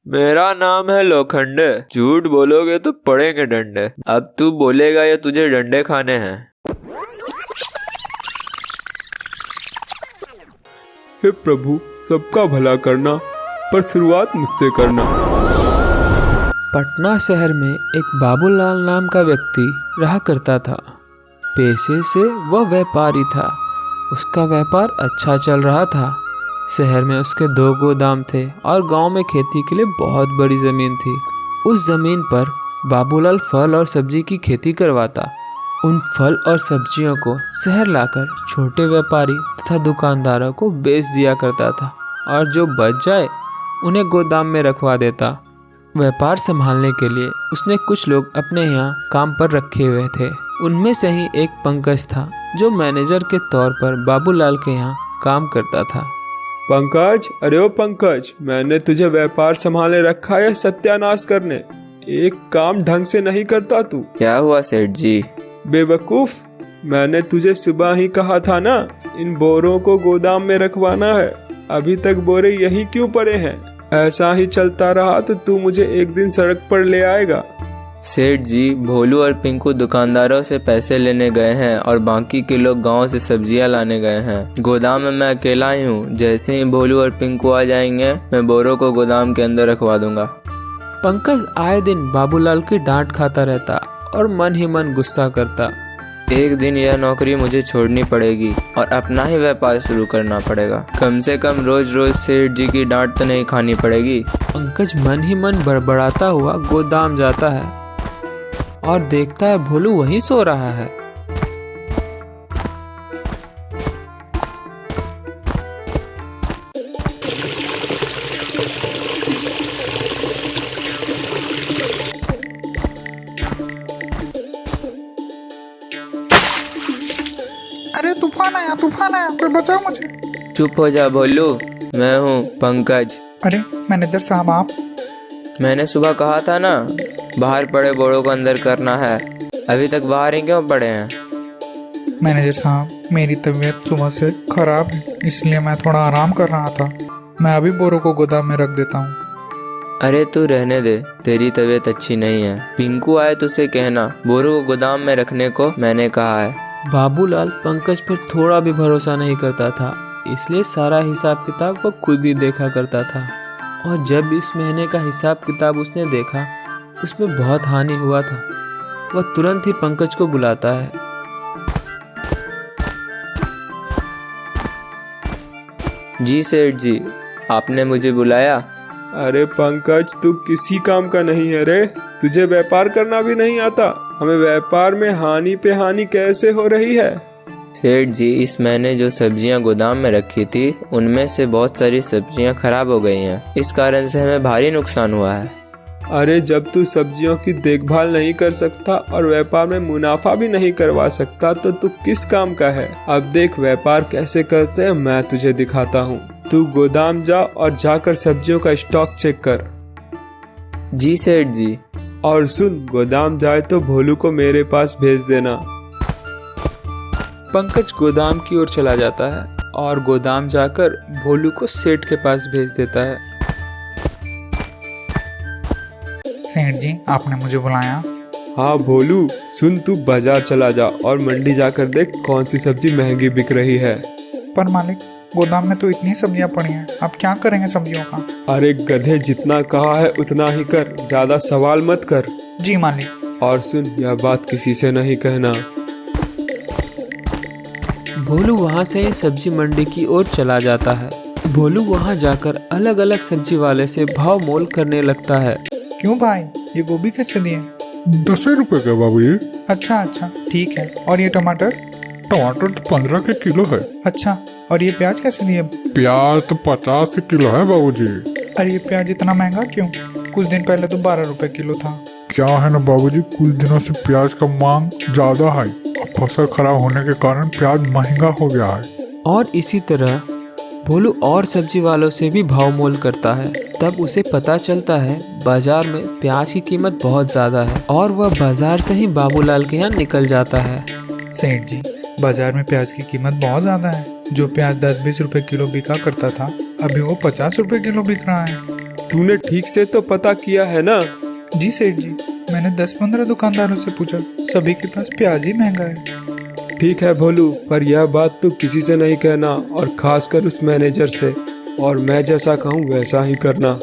मेरा नाम है लोखंडे। झूठ बोलोगे तो पड़ेंगे डंडे। अब तू बोलेगा या तुझे डंडे खाने हैं? हे प्रभु, सबका भला करना, पर शुरुआत मुझसे करना। पटना शहर में एक बाबूलाल नाम का व्यक्ति रहा करता था। पेशे से वह व्यापारी था। उसका व्यापार अच्छा चल रहा था। शहर में उसके 2 गोदाम थे और गांव में खेती के लिए बहुत बड़ी ज़मीन थी। उस ज़मीन पर बाबूलाल फल और सब्जी की खेती करवाता। उन फल और सब्जियों को शहर लाकर छोटे व्यापारी तथा दुकानदारों को बेच दिया करता था और जो बच जाए उन्हें गोदाम में रखवा देता। व्यापार संभालने के लिए उसने कुछ लोग अपने यहाँ काम पर रखे हुए थे। उनमें से ही एक पंकज था जो मैनेजर के तौर पर बाबूलाल के यहाँ काम करता था। पंकज, अरे ओ पंकज, मैंने तुझे व्यापार संभाले रखा है सत्यानाश करने? एक काम ढंग से नहीं करता तू। क्या हुआ सेठ जी? बेवकूफ, मैंने तुझे सुबह ही कहा था ना, इन बोरों को गोदाम में रखवाना है। अभी तक बोरे यही क्यों पड़े हैं? ऐसा ही चलता रहा तो तू मुझे एक दिन सड़क पर ले आएगा। सेठ जी, भोलू और पिंकू दुकानदारों से पैसे लेने गए हैं और बाकी के लोग गांव से सब्जियां लाने गए हैं। गोदाम में मैं अकेला ही हूँ। जैसे ही भोलू और पिंकू आ जाएंगे मैं बोरों को गोदाम के अंदर रखवा दूंगा। पंकज आए दिन बाबूलाल की डांट खाता रहता और मन ही मन गुस्सा करता। एक दिन यह नौकरी मुझे छोड़नी पड़ेगी और अपना ही व्यापार शुरू करना पड़ेगा। कम से कम रोज रोज सेठ जी की डांट तो नहीं खानी पड़ेगी। पंकज मन ही मन बड़बड़ाता हुआ गोदाम जाता है और देखता है भोलू वहीं सो रहा है। अरे तूफान आया, कोई बचाओ मुझे। चुप हो जा भोलू, मैं हूँ पंकज। अरे मैनेजर साहब आप? मैंने सुबह कहा था ना, बाहर पड़े बोरों को अंदर करना है। अभी तक बाहर ही क्यों पड़े हैं? मैनेजर साहब, मेरी तबीयत सुबह से खराब है, इसलिए मैं थोड़ा आराम कर रहा था। मैं अभी बोरों को गोदाम में रख देता हूँ। अरे तू रहने दे, तेरी तबीयत अच्छी नहीं है। पिंकू आए तो उसे कहना बोरों को गोदाम में रखने को मैंने कहा है। बाबूलाल पंकज पर थोड़ा भी भरोसा नहीं करता था, इसलिए सारा हिसाब किताब वो खुद ही देखा करता था। और जब इस महीने का हिसाब किताब उसने देखा, उसमें बहुत हानि हुआ था। वह तुरंत ही पंकज को बुलाता है। जी सेठ जी, आपने मुझे बुलाया? अरे पंकज, तू किसी काम का नहीं है रे। तुझे व्यापार करना भी नहीं आता। हमें व्यापार में हानि पे हानि कैसे हो रही है? सेठ जी, इस महीने जो सब्जियां गोदाम में रखी थी उनमें से बहुत सारी सब्जियां खराब हो गई हैं। इस कारण से हमें भारी नुकसान हुआ है। अरे जब तू सब्जियों की देखभाल नहीं कर सकता और व्यापार में मुनाफा भी नहीं करवा सकता तो तू किस काम का है? अब देख व्यापार कैसे करते हैं, मैं तुझे दिखाता हूँ। तू गोदाम जा और जाकर सब्जियों का स्टॉक चेक कर। जी सेठ जी। और सुन, गोदाम जाए तो भोलू को मेरे पास भेज देना। पंकज गोदाम की ओर चला जाता है और गोदाम जाकर भोलू को सेठ के पास भेज देता है। सेठ जी, आपने मुझे बुलाया? हाँ भोलू, सुन, तू बाजार चला जा और मंडी जाकर देख कौन सी सब्जी महंगी बिक रही है। पर मालिक, गोदाम में तो इतनी सब्जियां पड़ी हैं, आप क्या करेंगे सब्जियों का? अरे गधे, जितना कहा है उतना ही कर, ज्यादा सवाल मत कर। जी मालिक। और सुन, यह बात किसी से नहीं कहना। भोलू वहाँ से सब्जी मंडी की ओर चला जाता है। भोलू वहाँ जाकर अलग अलग सब्जी वाले से भाव मोल करने लगता है। क्यों भाई, ये गोभी कैसे दिए? 10 रुपए का बाबू जी। अच्छा, ठीक है। और ये टमाटर? टमाटर तो 15 के किलो है। अच्छा, और ये प्याज कैसे दिए? प्याज तो 50 के किलो है बाबू जी। अरे ये प्याज इतना महंगा क्यों? कुछ दिन पहले तो 12 रुपए किलो था। क्या है ना बाबू जी, कुछ दिनों से प्याज का मांग ज्यादा है। फसल खराब होने के कारण प्याज महंगा हो गया है। और इसी तरह भोलू और सब्जी वालों से भी भाव मोल करता है। तब उसे पता चलता है बाजार में प्याज की कीमत बहुत ज़्यादा है और वह बाजार से ही बाबूलाल के यहाँ निकल जाता है। सेठ जी, बाजार में प्याज की कीमत बहुत ज़्यादा है। जो प्याज 10-20 रुपए किलो बिका करता था, अभी वो 50 रुपए किलो बिक रहा है। तूने ठीक से तो पता किया है ना? जी सेठ जी, मैंने 10-15 दुकानदारों से पूछा, सभी के पास प्याज ही महंगा है। ठीक है भोलू, पर यह बात तू किसी से नहीं कहना, और खासकर उस मैनेजर से। और मैं जैसा कहूँ वैसा ही करना।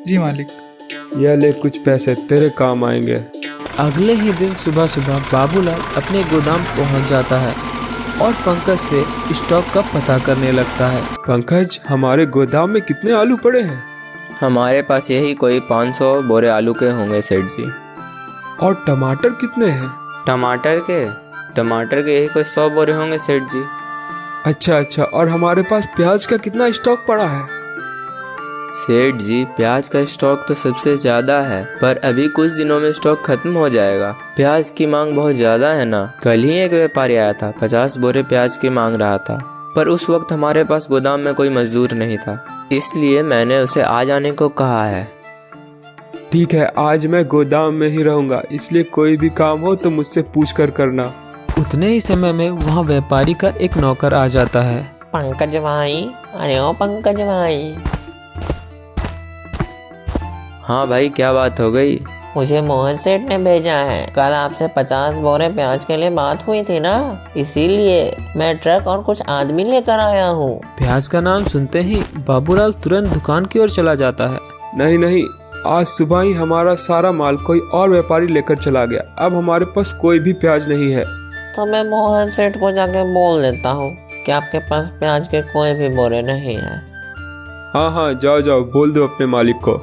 जी मालिक। यह ले कुछ पैसे, तेरे काम आएंगे। अगले ही दिन सुबह सुबह बाबूलाल अपने गोदाम पहुंच जाता है और पंकज से स्टॉक का पता करने लगता है। पंकज, हमारे गोदाम में कितने आलू पड़े हैं? हमारे पास यही कोई 500 बोरे आलू के होंगे सेठ जी। और टमाटर कितने हैं? टमाटर के यही कोई 100 बोरे होंगे सेठ जी। अच्छा, और हमारे पास प्याज का कितना स्टॉक पड़ा है? सेठ जी, प्याज का स्टॉक तो सबसे ज्यादा है, पर अभी कुछ दिनों में स्टॉक खत्म हो जाएगा। प्याज की मांग बहुत ज्यादा है ना। कल ही एक व्यापारी आया था, 50 बोरे प्याज की मांग रहा था, पर उस वक्त हमारे पास गोदाम में कोई मजदूर नहीं था, इसलिए मैंने उसे आ जाने को कहा है। ठीक है, आज मैं गोदाम में ही रहूंगा, इसलिए कोई भी काम हो तो मुझसे पूछ कर करना। उतने ही समय में वहाँ व्यापारी का एक नौकर आ जाता है। पंकज भाई, अरे ओ पंकज भाई। हाँ भाई, क्या बात हो गई? मुझे मोहन सेठ ने भेजा है। कल आपसे 50 बोरे प्याज के लिए बात हुई थी ना, इसीलिए मैं ट्रक और कुछ आदमी लेकर आया हूँ। प्याज का नाम सुनते ही बाबूलाल तुरंत दुकान की ओर चला जाता है। नहीं, आज सुबह ही हमारा सारा माल कोई और व्यापारी लेकर चला गया। अब हमारे पास कोई भी प्याज नहीं है। तो मैं मोहन सेठ को जाके बोल देता हूँ कि आपके पास प्याज के कोई भी बोरे नहीं है। हाँ, जाओ, बोल दो अपने मालिक को।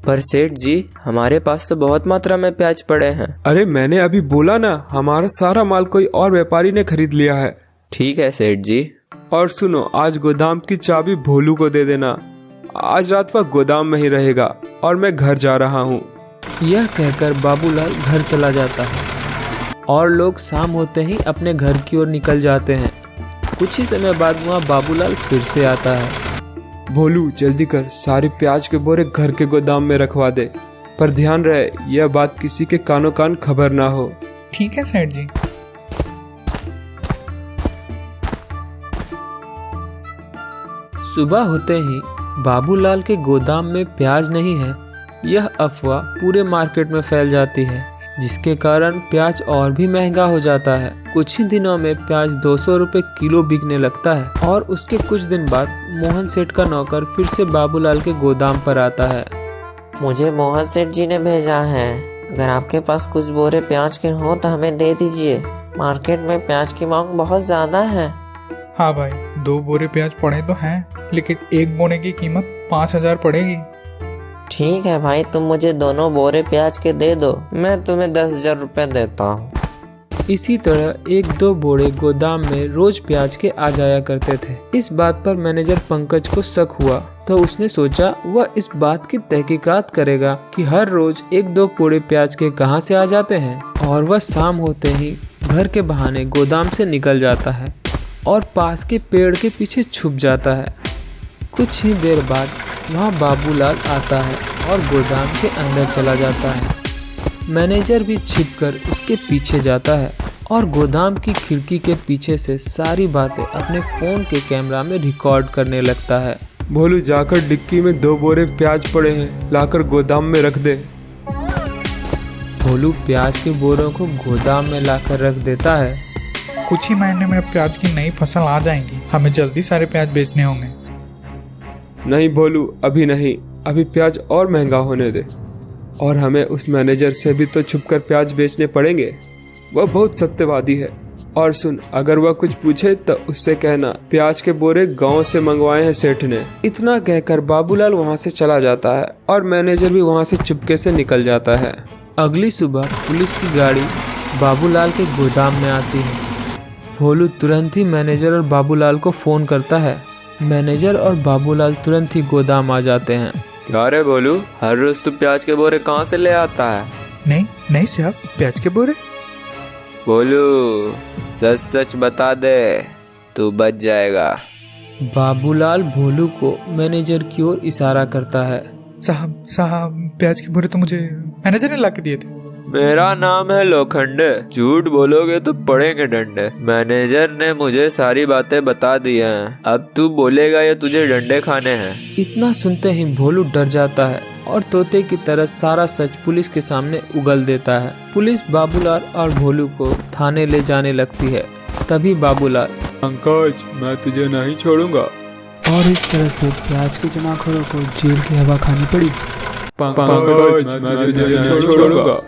पर सेठ जी, हमारे पास तो बहुत मात्रा में प्याज पड़े हैं। अरे मैंने अभी बोला ना, हमारा सारा माल कोई और व्यापारी ने खरीद लिया है। ठीक है सेठ जी। और सुनो, आज गोदाम की चाबी भोलू को दे देना। आज रात वह गोदाम में ही रहेगा और मैं घर जा रहा हूँ। यह कहकर बाबूलाल घर चला जाता है और लोग शाम होते ही अपने घर की ओर निकल जाते हैं। कुछ ही समय बाद वहाँ बाबूलाल फिर से आता है। भोलू, जल्दी कर, सारे प्याज के बोरे घर के गोदाम में रखवा दे, पर ध्यान रहे यह बात किसी के कानों कान खबर ना हो। ठीक है सेठ जी। सुबह होते ही बाबूलाल के गोदाम में प्याज नहीं है, यह अफवाह पूरे मार्केट में फैल जाती है, जिसके कारण प्याज और भी महंगा हो जाता है। कुछ ही दिनों में प्याज 200 रुपये किलो बिकने लगता है और उसके कुछ दिन बाद मोहन सेठ का नौकर फिर से बाबूलाल के गोदाम पर आता है। मुझे मोहन सेठ जी ने भेजा है, अगर आपके पास कुछ बोरे प्याज के हो तो हमें दे दीजिए। मार्केट में प्याज की मांग बहुत ज्यादा है। हाँ भाई, 2 बोरे प्याज पड़े तो हैं, लेकिन एक बोरे की कीमत 5000 पड़ेगी। ठीक है भाई, तुम मुझे दोनों बोरे प्याज के दे दो, मैं तुम्हें 10,000 रुपये देता हूँ। इसी तरह 1-2 बोरे गोदाम में रोज प्याज के आ जाया करते थे। इस बात पर मैनेजर पंकज को शक हुआ, तो उसने सोचा वह इस बात की तहकीकात करेगा कि हर रोज 1-2 बोरे प्याज के कहां से आ जाते हैं। और वह शाम होते ही घर के बहाने गोदाम से निकल जाता है और पास के पेड़ के पीछे छुप जाता है। कुछ ही देर बाद वहाँ बाबूलाल आता है और गोदाम के अंदर चला जाता है। मैनेजर भी छिपकर उसके पीछे जाता है और गोदाम की खिड़की के पीछे से सारी बातें अपने फ़ोन के कैमरा में रिकॉर्ड करने लगता है। भोलू, जाकर डिक्की में 2 बोरे प्याज पड़े हैं, लाकर गोदाम में रख दे। भोलू प्याज के बोरों को गोदाम में लाकर रख देता है। कुछ ही महीने में प्याज की नई फसल आ जाएगी, हमें जल्दी सारे प्याज बेचने होंगे। नहीं भोलू, अभी नहीं, अभी प्याज और महंगा होने दे, और हमें उस मैनेजर से भी तो छुपकर प्याज बेचने पड़ेंगे। वह बहुत सत्यवादी है। और सुन, अगर वह कुछ पूछे तो उससे कहना प्याज के बोरे गांव से मंगवाए हैं सेठ ने। इतना कहकर बाबूलाल वहां से चला जाता है और मैनेजर भी वहां से चुपके से निकल जाता है। अगली सुबह पुलिस की गाड़ी बाबूलाल के गोदाम में आती है। भोलू तुरंत ही मैनेजर और बाबूलाल को फ़ोन करता है। मैनेजर और बाबूलाल तुरंत ही गोदाम आ जाते हैं। क्या रे भोलू, हर रोज तू प्याज के बोरे कहाँ से ले आता है? नहीं साहब, प्याज के बोरे। भोलू, सच सच बता दे, तू बच जाएगा। बाबूलाल भोलू को मैनेजर की ओर इशारा करता है। साहब, प्याज के बोरे तो मुझे मैनेजर ने ला के दिए थे। मेरा नाम है लोखंडे, झूठ बोलोगे तो पड़ेंगे डंडे। मैनेजर ने मुझे सारी बातें बता दी हैं, अब तू बोलेगा या तुझे डंडे खाने हैं। इतना सुनते ही भोलू डर जाता है और तोते की तरह सारा सच पुलिस के सामने उगल देता है। पुलिस बाबूलाल और भोलू को थाने ले जाने लगती है। तभी बाबूलाल, पंकज मैं तुझे नहीं छोड़ूंगा। और इस तरह से प्याज के जमाखोरों को जेल की हवा खानी पड़ी। पंकज मैं तुझे नहीं छोड़ूंगा।